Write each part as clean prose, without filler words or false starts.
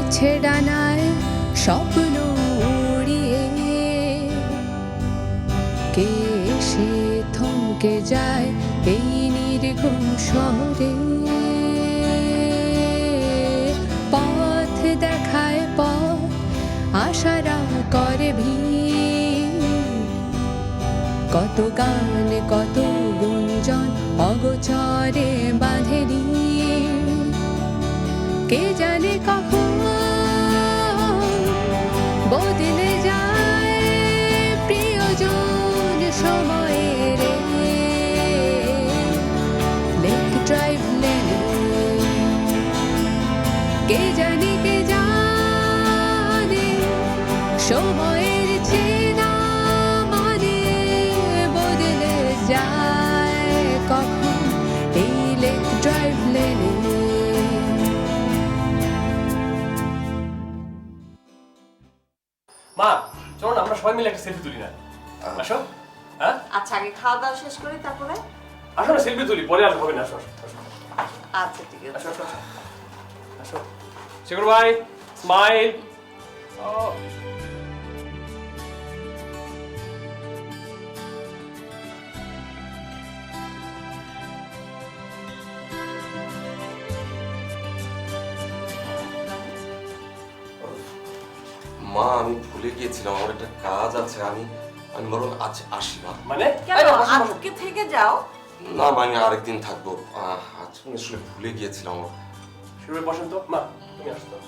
মেলেছে ডানায় স্বপ্ন উড়িয়ে, কে এসে থমকে যায় এই নির্ঘুম শহরে। পথ দেখায় পথ, আশারা করে ভিড়, কত গান কত গুঞ্জন অগোচরে বাঁধে নীড়। কে জানে কখন বদলে যায় প্রিয়জন সময়ের। লেক ড্রাইভ লেনে কে জানে সময়ের চেনা মানে বদলে যায় কখন এই লেক ড্রাইভ লেনে। মা চলো না আমরা সবাই মিলে একটা সেলফি তুলি না? আসো। হ্যাঁ আচ্ছা, আগে খাওয়া দাওয়া শেষ করি তারপরে আসো না, সেলফি তুলি, পরে আর হবে না। আসো আসো আসো। আচ্ছা ঠিক আছে। আসো আসো আসো। শেখর ভাই স্মাইল। মা আমি ভুলে গিয়েছিলাম, আমার একটা কাজ আছে, আমি আমি বরং আজ আসি মা। মানে কেন আজকে থেকে যাও? না মা আমি আরেকদিন থাকবো, আজ আমি আসলে ভুলে গিয়েছিলাম। শুরু বসেন তো মা, তুমি আসো তো।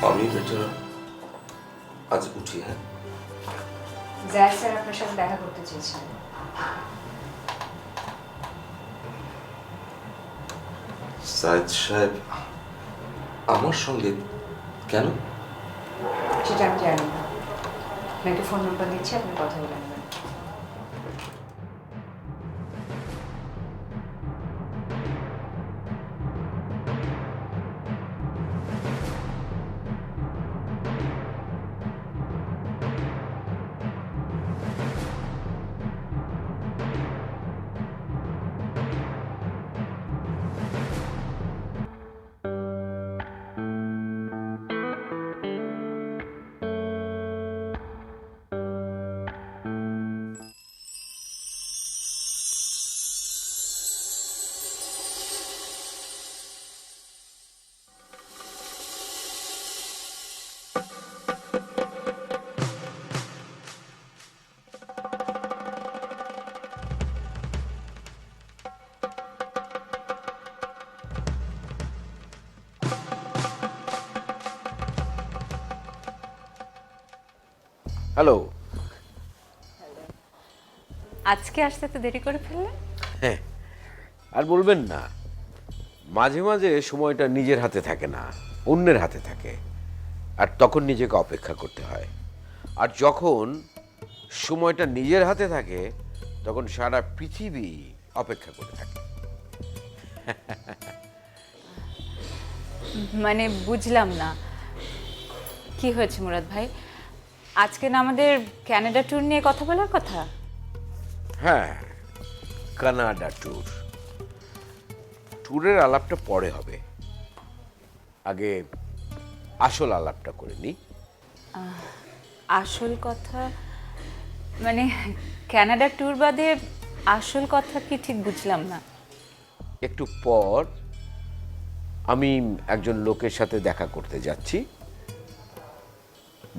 আমি বেটার আজ উঠি। হ্যাঁ জাহিদ স্যার আপনার সাথে দেখা করতে চেয়েছেন। সাইদ সাহেব আমার সঙ্গে কেন? সেটা আমি জানি না, আপনাকে ফোন নাম্বার দিচ্ছি, আপনি কথা বলে নেবেন। হ্যালো। আজকে আসতে তো দেরি করে ফেললেন। হ্যাঁ আর বলবেন না, মাঝে মাঝে সময়টা নিজের হাতে থাকে না, অন্যের হাতে থাকে, আর তখন নিজেকে অপেক্ষা করতে হয়। আর যখন সময়টা নিজের হাতে থাকে তখন সারা পৃথিবী অপেক্ষা করে থাকে। মানে বুঝলাম না কি হয়েছে মুরাদ ভাই, আজকে না আমাদের কানাডা ট্যুর নিয়ে কথা বলার কথা? হ্যাঁ, কানাডা ট্যুর। ট্যুরের আলাপটা পরে হবে, আগে আসল আলাপটা করে নিই। আসল কথা মানে কানাডা ট্যুর বাদে আসল কথা কি ঠিক বুঝলাম না। একটু পর আমি একজন লোকের সাথে দেখা করতে যাচ্ছি,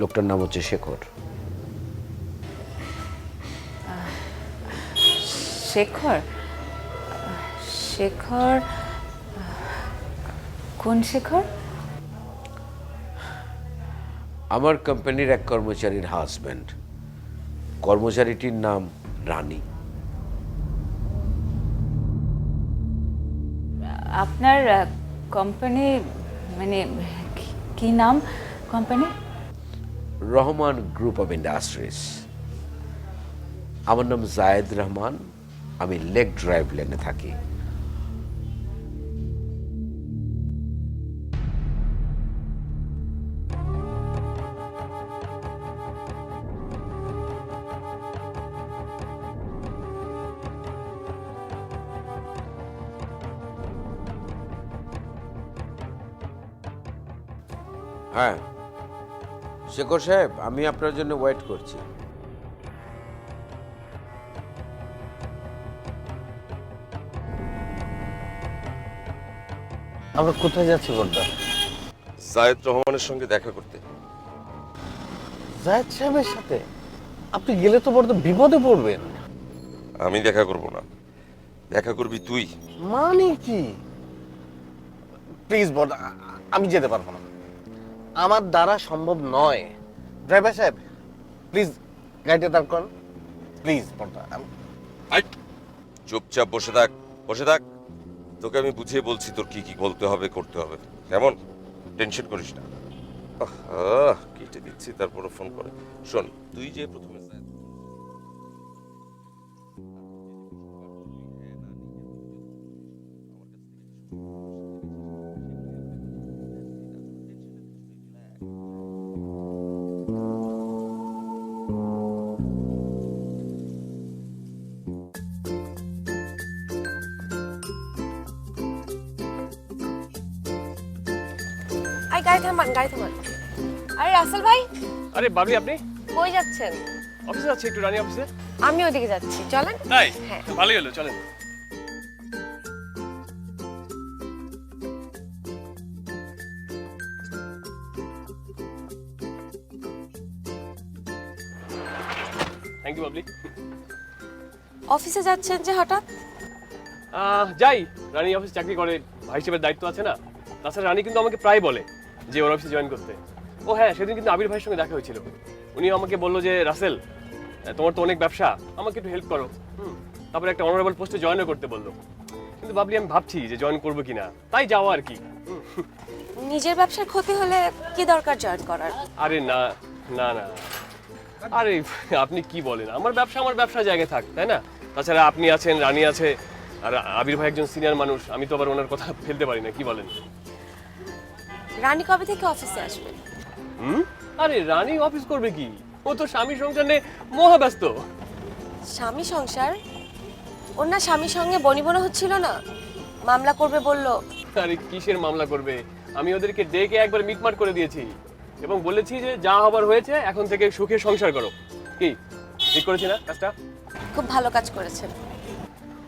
লোকটার নাম হচ্ছে শেখর। শেখর? শেখর কোন শেখর? আমার কোম্পানির এক কর্মচারীর হাজব্যান্ড। কর্মচারীটির নাম রানী। আপনার কোম্পানি মানে কি নাম company? Rahman group of industries. আমার নাম জায়েদ রহমান, আমি লেক ড্রাইভ লেনে থাকি। হ্যাঁ শেখর সাহেব, আমি আপনার জন্য ওয়েট করছি। আমরা কোথায় যাচ্ছি বলটা? জায়েদ রহমানের সঙ্গে দেখা করতে। জায়েদ সাহেবের সাথে? আপনি গেলে তো বড় বিপদে পড়বেন। আমি দেখা করব না, দেখা করবি তুই। মানে কি? প্লিজ বড়, আমি যেতে পারবো না, আমার দ্বারা সম্ভব নয়। ড্রাইভার সাহেব প্লিজ গাড়িটা দাঁড় করান প্লিজ। বড়টা আই, চুপচাপ বসে থাক, বসে থাক। তোকে আমি বুঝিয়ে বলছি তোর কি কি বলতে হবে, করতে হবে। কেমন? টেনশন করিস না। কেটে দিচ্ছি, তারপরে ফোন করে। শোন, তুই যে প্রথমে আই গাড়ি থামান, গাড়ি থামান। আরে রাসেল ভাই, আরে বাবলি, আপনি কই যাচ্ছেন? অফিসে যাচ্ছি, একটু রানী অফিসে। আমি ওদিকে যাচ্ছি, চলেন। তাই? হ্যাঁ। ভালোই হলো, চলেন। Thank you Babli. অফিসে যাচ্ছেন যে হঠাৎ? যাই, রানী অফিস চাকরি করে, ভাই হিসেবে দায়িত্ব আছে না। তাছাড়া রানী কিন্তু আমাকে প্রায় বলে যে ওর অফিসে জয়েন করতে। ও হ্যাঁ, সেদিন কিন্তু আবির ভাইয়ের সঙ্গে দেখা হয়েছিল। উনি আমাকে বললো যে রাসেল, তোমার তো অনেক ব্যবসা, আমাকে একটু হেল্প করো। তারপরে একটা অনারেবল পোস্টে জয়েনও করতে বললো। কিন্তু ভাবলি, আমি ভাবছি যে জয়েন করবো কিনা, তাই যাওয়া আর কি। নিজের ব্যবসার ক্ষতি হলে কি দরকার জয়েন করার? আরে না না না, আরে আপনি কি বলেন, আমার ব্যবসা জায়গায় থাক, তাই না? তাছাড়া আপনি আছেন, রানী আছে, আর আবির ভাই একজন সিনিয়র মানুষ, আমি তো আবার ওনার কথা ফেলতে পারি না, কি বলেন? রানী কবে থেকে অফিসে আসবে? আরে রানী অফিস করবে কি, ও তো স্বামী সংসার নিয়ে মহা ব্যস্ত। স্বামী সংসার? ওর না স্বামীর সঙ্গে বনিবনা হচ্ছিল না, মামলা করবে বললো। আরে কিসের মামলা করবে, আমি ওদেরকে ডেকে একবার মিটমাট করে দিয়েছি এবং বলেছি যে যা হবার হয়েছে, এখন থেকে সুখে সংসার করো। কি ঠিক করেছি না কাজটা? খুব ভালো কাজ করেছেন।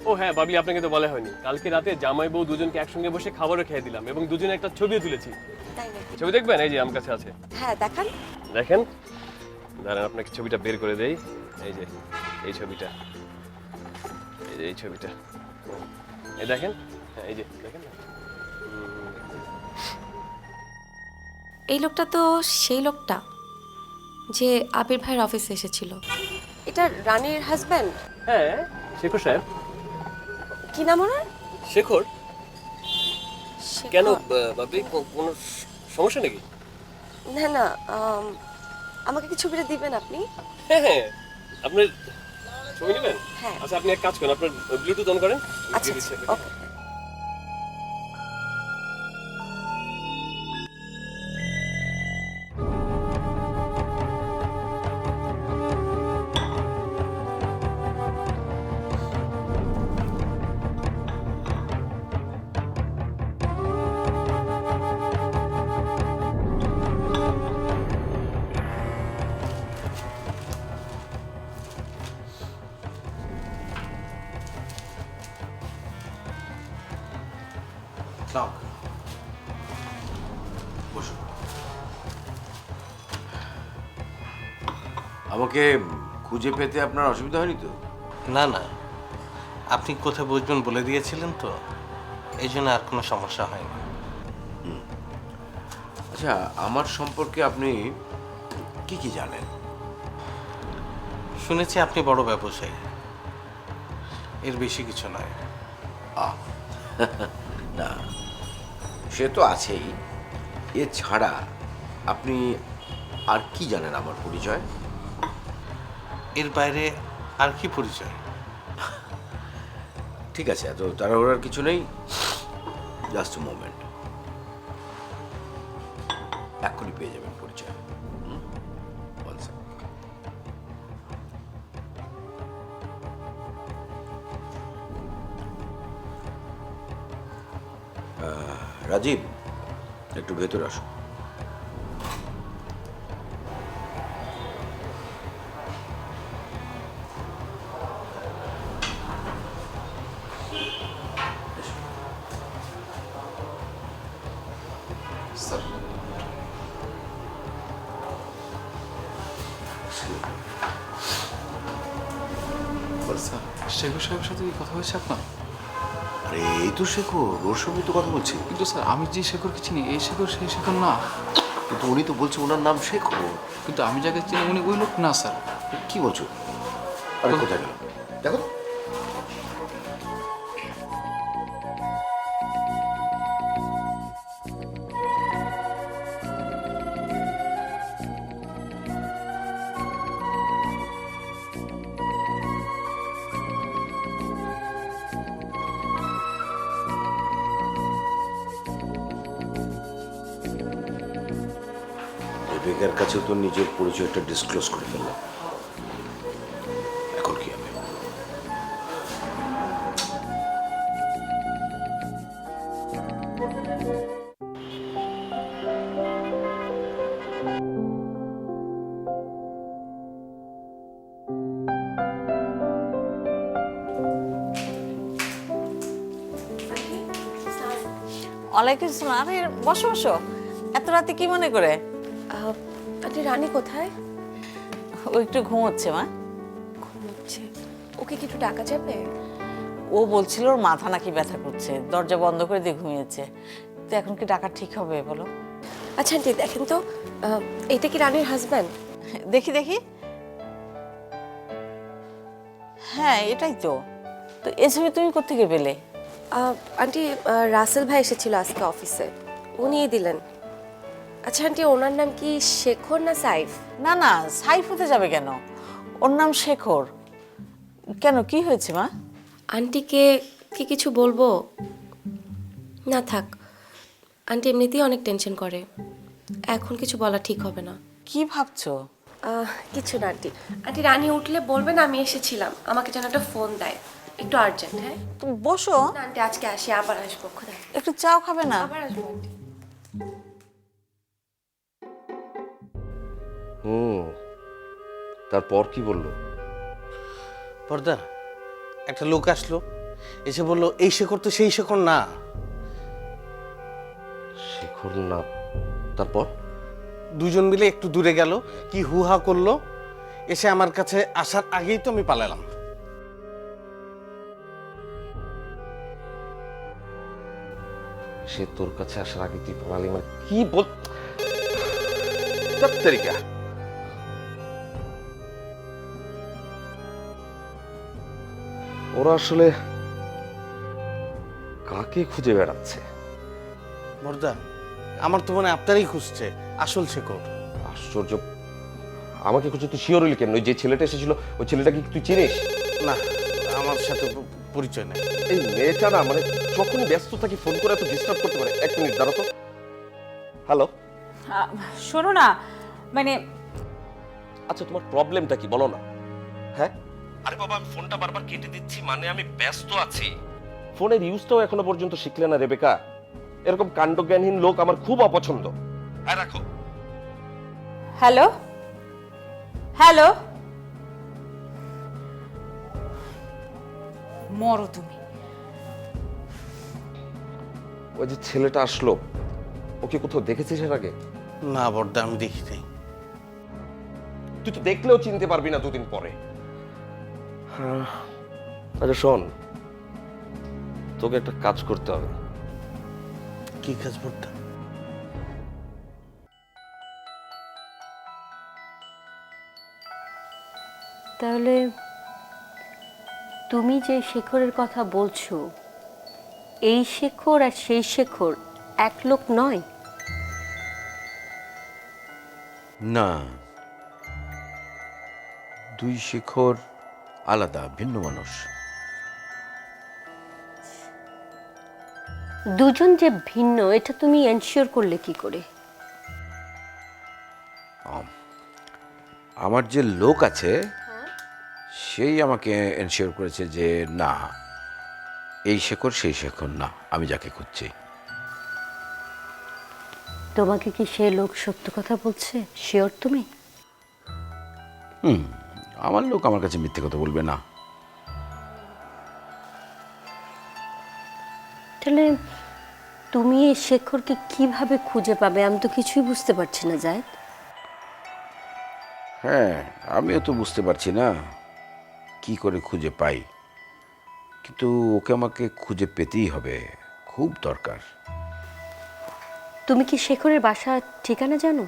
ও হ্যাঁ বাবলি, আপনাকে তো বলা হয়নি, কালকে রাতে জামাই বউ দুজনকে একসঙ্গে বসে খাবারও খেয়ে দিলাম এবং দুজনে একটা ছবিও তুলেছি। তাই নাকি? ছবি দেখবেন? এই যে আমার কাছে আছে, হ্যাঁ দেখান। দেখেন। দাঁড়ান, আপনাকে ছবিটা বের করে দেই। এই যে এই ছবিটা, এই যে এই ছবিটা, এই দেখেন। হ্যাঁ, এই যে দেখেন। এই লোকটা তো সেই লোকটা যে আবির ভাইয়ের অফিসে এসেছিল। এটা রানীর হাজবেন্ড? হ্যাঁ, শেখর সাহেব। কি নাম ওনার? শেখর? শেখর? কেন বাবলি, কোনো সমস্যা নাকি? না না, আমাকে কি ছবিটা দিবেন আপনি? হ্যাঁ হ্যাঁ, আপনার ছবি নেবেন? হ্যাঁ। আচ্ছা, আপনি এক কাজ করেন, আপনার ব্লুটুথ অন করেন। আচ্ছা ওকে। আমাকে খুঁজে পেতে আপনার অসুবিধা হয়নি তো? না না, আপনি কোথায় বসবেন বলে দিয়েছিলেন তো, এই জন্য আর কোনো সমস্যা হয়নি। আচ্ছা, আমার সম্পর্কে আপনি কি কি জানেন? শুনেছি আপনি বড় ব্যবসায়ী, এর বেশি কিছু নয়। না, সে তো আছেই। এছাড়া আপনি আর কি জানেন আমার পরিচয়? এর বাইরে আর কি পরিচয়? ঠিক আছে, এত তাড়াহুড়ার কিছু নেই, জাস্ট মোমেন্ট, এক্ষুনি পেয়ে যাবেন পরিচয়। One second. রাজীব, একটু ভেতরে আসো। স্যার শেখর সাহেবের সাথে কি কথা হয়েছে আপনার? আরে এই তো শেখর, ওর সঙ্গে তো কথা বলছি। কিন্তু স্যার আমি যে শেখরকে চিনি এই শেখর সেই শেখর না। কিন্তু উনি তো বলছে ওনার নাম শেখর। কিন্তু আমি যাকে চিনি উনি ওই লোক না স্যার। কি বলছো? আরে কোথায় গেল দেখো তো। রেবেকার কাছে তো নিজের পরিচয়টা ডিসক্লোজ করে ফেললাম, এখন কি হবে? ওয়ালাইকুম আসসালাম। আরে বসো বসো, এত রাতে কি মনে করে? আন্টি রানী কোথায়? ও একটু ঘুমোচ্ছে মা। ঘুমোচ্ছে? ওকে কি একটু ডাকা যাবে? ও বলছিল ওর মাথা নাকি ব্যথা করছে, দরজা বন্ধ করে দিয়ে ঘুমিয়েছে। তো এখন কি ডাকা ঠিক হবে বলো? আচ্ছা আন্টি দেখেন তো, এটা কি রানীর হাজব্যান্ড? দেখি দেখি, হ্যাঁ এটাই তো। তো এই ছবি তুমি কোত্থেকে পেলে? আন্টি রাসেল ভাই এসেছিল আজকে অফিসে, উনিই দিলেন। আচ্ছা আন্টি ওনার নাম কি শেখর না সাইফ? না না, সাইফ হতে যাবে কেন? ওর নাম শেখর। কেন, কি হয়েছে মা? আন্টিকে কি কিছু বলবো? না থাক, আন্টি এমনিতেই অনেক টেনশন করে, এখন কিছু বলা ঠিক হবে না। কি ভাবছো? কিছু না আন্টি। আন্টি রানী উঠলে বলবেন আমি এসেছিলাম, আমাকে যেন একটা ফোন দেয়, একটু আর্জেন্ট। হ্যাঁ তুমি বসো, না আন্টি আজকে আসি, আবার আসবো, খোদা হাফেজ। একটু চাও খাবে না? আবার আসবো আন্টি। তারপর কি বললো? পর্দা, একটা লোক আসলো, এসে বললো এই শেখর তো সেই শেখর না। শেখর না? তারপর? দুজন মিলে একটু দূরে গেল, কি হুহা করলো, এসে আমার কাছে আসার আগেই তো আমি পালালাম। সে তোর কাছে আসার আগে তুই পালালি মানে কি বল? ধ্যাৎ তেরিকা। ওরা আসলে কাকে খুঁজে বেড়াচ্ছে? বর্দা, আমার তো মনে হয় আপনারই খুঁজছে আসল শেখর। আশ্চর্য, আমাকে খুঁজে তুই শিওর হইলি কেন? ওই যে ছেলেটা এসেছিল ওই ছেলেটাকে কি তুই চিনিস? না, আমার সাথে পরিচয় নেই। এই মেয়েটা না মানে যখনই ব্যস্ত থাকি ফোন করে এত ডিস্টার্ব করতে পারে। এক মিনিট দাঁড়া তো। হ্যালো, শোনো না, মানে আচ্ছা তোমার প্রবলেমটা কি বলো না? হ্যাঁ আরে বাবা, আমি ফোনটা বারবার কেটে দিচ্ছি, মানে আমি ব্যস্ত আছি। ফোনের ইউজটাও এখনো পর্যন্ত শিখলে না রেবেকা। এরকম কাণ্ডজ্ঞানহীন লোক আমার খুব অপছন্দ। হ্যাঁ রাখো। হ্যালো হ্যালো, মরো তুমি। ওই যে ছেলেটা আসলো, ওকে কোথাও দেখেছিস এর আগে? না বর্দা, আমি দেখি নাই। তুই তো দেখলেও চিনতে পারবি না দুদিন পরে। আচ্ছা শোন, তোকে একটা কাজ করতে হবে। কি কাজ বর্দা? তাহলে তুমি যে শেখরের কথা বলছো, এই শেখর আর সেই শেখর এক লোক নয়? না, দুই শেখর আলাদা, ভিন্ন মানুষ। দুজন যে ভিন্ন এটা তুমি এনশিওর করলে কি করে? আমার যে লোক আছে সেই আমাকে এনশিওর করেছে যে না, এই শেখর সেই শেখর না, আমি যাকে খুঁজছি। তোমাকে কি সে লোক সত্য কথা বলছে? শিওর তুমি? আমার লোক আমার কাছে মিথ্যে কথা বলবে না। তাহলে তুমি এই শেখরকে কিভাবে খুঁজে পাবে? আমি তো কিছুই বুঝতে পারছি না জায়েদ। হ্যাঁ, আমিও তো বুঝতে পারছি না কি করে খুঁজে পাই, কিন্তু ওকে আমাকে খুঁজে পেতেই হবে, খুব দরকার। তুমি কি শেখরের বাসার ঠিকানা জানো?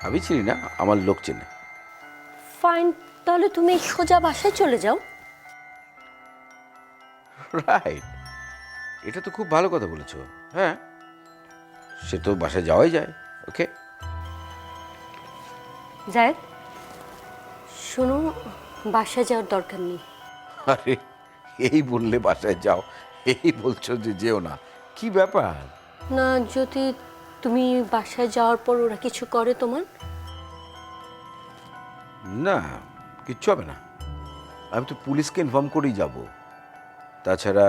আমি চিনি না, আমার লোক চেনে। ফাইন, তাহলে তুমি সোজা বাসায় চলে যাও। রাইট, এটা তো খুব ভালো কথা বলেছো। হ্যাঁ, সে তো বাসায় যাওয়াই যায়। ওকে জায়েদ, শোনো, বাসায় যাওয়ার দরকার নেই। আরে এই বললে বাসায় যাও, এই বলছো যে যেও না, কি ব্যাপার? না, যদি তুমি বাসায় যাওয়ার পর ওরা কিছু করে তোমার? না, কিচ্ছু হবে না, আমি তো পুলিশকে ইনফর্ম করেই যাব। তাছাড়া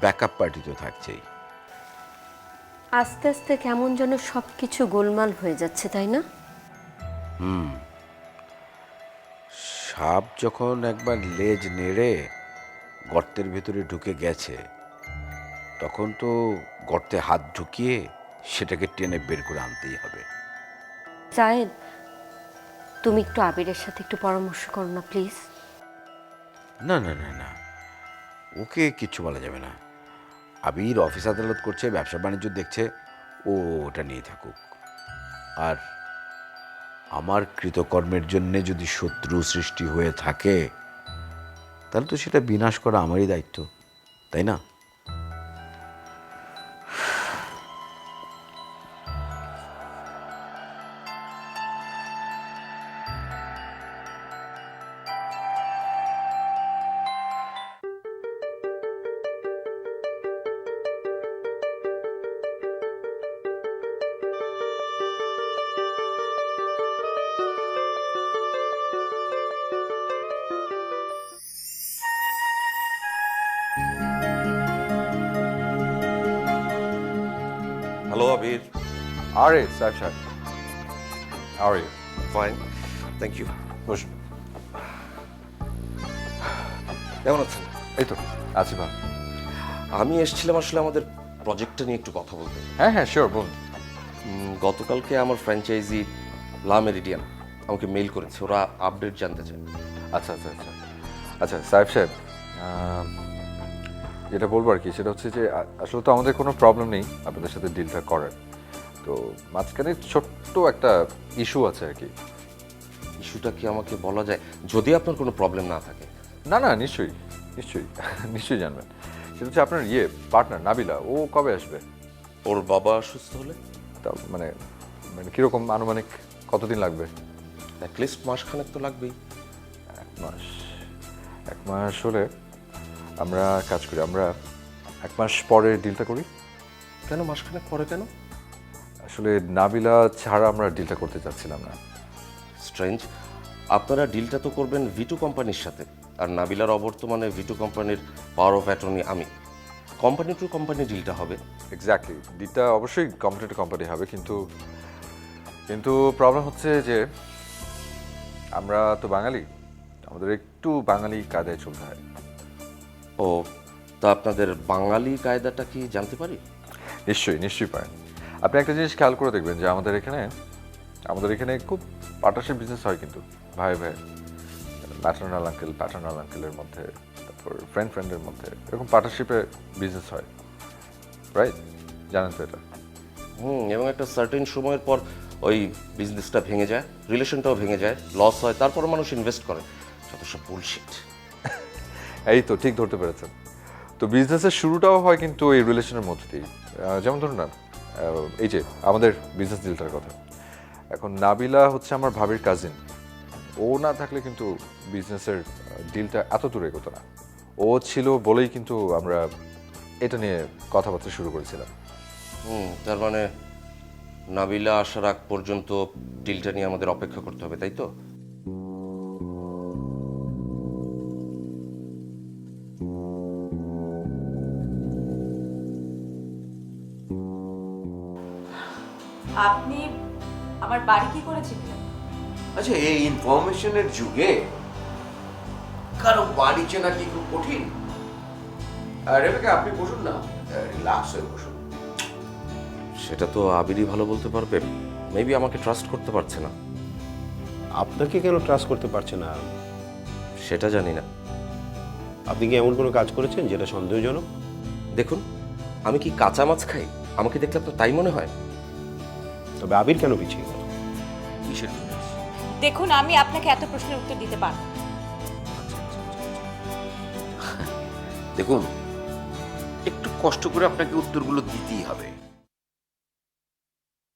ব্যাকআপ পার্টি তো থাকছেই। আস্তে আস্তে কেমন যেন সব কিছু গোলমাল হয়ে যাচ্ছে, তাই না? সাপ যখন একবার লেজ নেড়ে গর্তের ভেতরে ঢুকে গেছে, তখন তো গর্তে হাত ঢুকিয়ে সেটাকে টেনে বের করে আনতেই হবে। জায়েদ, তুমি একটু আবিরের সাথে একটু পরামর্শ করো না প্লিজ। না না না না, ওকে কিচ্ছু বলা যাবে না। আবির অফিস আদালত করছে, ব্যবসা বাণিজ্য দেখছে, ও ওটা নিয়ে থাকুক। আর আমার কৃতকর্মের জন্যে যদি শত্রু সৃষ্টি হয়ে থাকে, তাহলে তো সেটা বিনাশ করা আমারই দায়িত্ব, তাই না? হ্যালো আবির। আরে সাহেব সাহেব, how are you? Fine, thank you. বসুন। কেমন আছেন? এই তো আছি ভালো। আমি এসেছিলাম আসলে আমাদের প্রজেক্টটা নিয়ে একটু কথা বলতে। হ্যাঁ হ্যাঁ শিওর, বলুন। গতকালকে আমার ফ্র্যাঞ্চাইজি লা মেরিডিয়ান আমাকে মেইল করেছে, ওরা আপডেট জানতে চায়। আচ্ছা আচ্ছা আচ্ছা আচ্ছা সাহেব সাহেব, যেটা বলবো আর কি সেটা হচ্ছে যে আসলে তো আমাদের কোনো প্রবলেম নেই আপনাদের সাথে ডিলটা করার, তো মাঝখানে ছোট্ট একটা ইস্যু আছে আর কি। ইস্যুটা কি আমাকে বলা যায়, যদি আপনার কোনো প্রবলেম না থাকে? না না, নিশ্চয়ই নিশ্চয়ই নিশ্চয়ই জানবেন। সেটা হচ্ছে আপনার পার্টনার নাবিলা, ও কবে আসবে? ওর বাবা অসুস্থ হলে? তা মানে মানে কীরকম আনুমানিক কতদিন লাগবে? অ্যাটলিস্ট মাসখানেক তো লাগবেই। এক মাস হলে আমরা কাজ করি, আমরা এক মাস পরে ডিলটা করি। কেন মাসখানেক পরে কেন? আসলে নাবিলা ছাড়া আমরা ডিলটা করতে চাচ্ছিলাম না। স্ট্রেঞ্জ, আপনারা ডিলটা তো করবেন ভিটু কোম্পানির সাথে, আর নাবিলার অবর্তমানে ভিটু কোম্পানির পাওয়ার অফ অ্যাটর্নি আমি। কোম্পানি টু কোম্পানি ডিলটা হবে। এক্স্যাক্টলি, ডিলটা অবশ্যই কোম্পানি টু কোম্পানি হবে, কিন্তু কিন্তু প্রবলেম হচ্ছে যে আমরা তো বাঙালি, আমাদের একটু বাঙালি কায়দায় চলতে হয়। ও, তা আপনাদের বাঙালি কায়দাটা কি জানতে পারি? নিশ্চয়ই নিশ্চয়ই পারেন। আপনি একটা জিনিস খেয়াল করে দেখবেন যে আমাদের এখানে খুব পার্টনারশিপ বিজনেস হয়, কিন্তু ভাই ভাই, প্যাটার্নাল আঙ্কেলের মধ্যে, তারপর ফ্রেন্ডের মধ্যে, এরকম পার্টনারশিপে বিজনেস হয়, রাইট? জানেন তো এটা? এবং একটা সার্টেন সময়ের পর ওই বিজনেসটা ভেঙে যায়, রিলেশনটাও ভেঙে যায়, লস হয়, তারপর মানুষ ইনভেস্ট করে। যত সব বুলশিট। এই তো ঠিক ধরতে পেরেছেন। তো বিজনেসের শুরুটাও হয় কিন্তু এই রিলেশনের মধ্যে দিয়েই। যেমন ধরুন না, এই যে আমাদের বিজনেস ডিলটার কথা, এখন নাবিলা হচ্ছে আমার ভাবির কাজিন, ও না থাকলে কিন্তু বিজনেসের ডিলটা এত দূরে এগোতো না। ও ছিল বলেই কিন্তু আমরা এটা নিয়ে কথাবার্তা শুরু করেছিলাম। তার মানে নাবিলা আসার আগ পর্যন্ত ডিলটা নিয়ে আমাদের অপেক্ষা করতে হবে, তাই তো? আপনি আমার বাড়ি কি করে চিনলেন? আচ্ছা, এই ইনফরমেশনের যুগে কারো বাড়ি চেনা কি খুব কঠিন? রেবেকা, আপনি বসুন না, রিল্যাক্স হয়ে বসুন। সেটা তো আবিরই ভালো বলতে পারবে। মেবি আমাকে ট্রাস্ট করতে পারছে না। আপনাকে কেন ট্রাস্ট করতে পারছে না? সেটা জানি না। আপনি কি এমন কোনো কাজ করেছেন যেটা সন্দেহজনক? দেখুন, আমি কি কাঁচা মাছ খাই? আমাকে দেখলে আপনার তাই মনে হয়? তবে আবির কেন পিছিয়ে গেল? কিসের? দেখুন, আমি আপনাকে এত প্রশ্নের উত্তর দিতে পারবো না। দেখুন, একটু কষ্ট করে আপনাকে উত্তরগুলো দিতেই হবে।